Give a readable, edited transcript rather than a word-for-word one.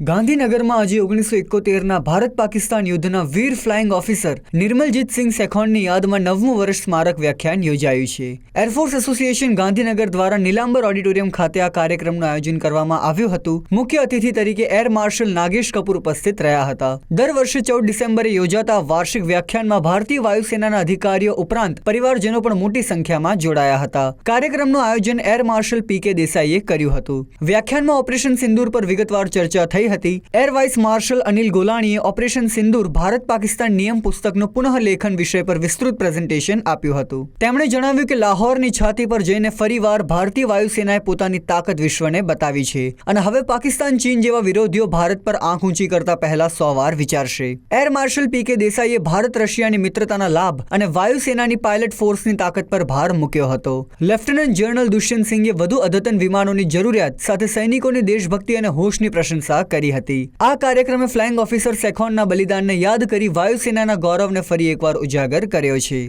ગાંધીનગરમાં આજે 1971ના ભારત પાકિસ્તાન યુદ્ધના વીર ફ્લાઇંગ ઓફિસર નિર્મલજીત સિંહ સેખોનની યાદમાં 9મું વર્ષ સ્મારક વ્યાખ્યાન યોજાયું છે। એરફોર્સ એસોસિએશન ગાંધીનગર દ્વારા નીલાંબર ઓડિટોરિયમ ખાતે આ કાર્યક્રમનું આયોજન કરવામાં આવ્યું હતું। મુખ્ય અતિથિ તરીકે એર માર્શલ નાગેશ કપૂર ઉપસ્થિત રહ્યા હતા। દર વર્ષે 14 ડિસેમ્બરે યોજાતા વાર્ષિક વ્યાખ્યાનમાં ભારતીય વાયુસેનાના અધિકારીઓ ઉપરાંત પરિવારજનો પણ મોટી સંખ્યામાં જોડાયા હતા। કાર્યક્રમનું આયોજન એર માર્શલ પી.કે. દેસાઈએ કર્યું હતું। વ્યાખ્યાનમાં ઓપરેશન સિંદૂર પર વિગતવાર ચર્ચા થઈ હતી। એર વાઇસ માર્શલ અનિલ ગોલાણીએ ઓપરેશન સિંદૂર ભારત પાકિસ્તાન નિયમ પુસ્તકનું પુનઃલેખન વિષય પર વિસ્તૃત પ્રેઝન્ટેશન આપ્યું હતું। તેમણે જણાવ્યું કે લાહોરની છાતી પર જઈને ફરીવાર ભારતીય વાયુસેનાએ પોતાની તાકાત વિશ્વને બતાવી છે અને હવે પાકિસ્તાન ચીન જેવા વિરોધીઓ ભારત પર આંખ ઊંચી કરતા પહેલા 100 વાર વિચારશે। Air marshal P K. દેસાઈએ ભારત રશિયાની મિત્રતાના લાભ અને વાયુસેનાની પાયલટ ફોર્સની તાકાત પર ભાર મૂક્યો હતો। લેફ્ટનન્ટ જનરલ દુષ્યંત સિંઘે વધુ અદ્યતન વિમાનોની જરૂરિયાત સાથે સૈનિકોની દેશભક્તિ અને હોશની પ્રશંસા કરી હતી। આ કાર્યક્રમે ફ્લાઇંગ ઓફિસર સેખોનના બલિદાનને યાદ કરી વાયુસેનાના ગૌરવને ફરી એકવાર ઉજાગર કર્યો છે।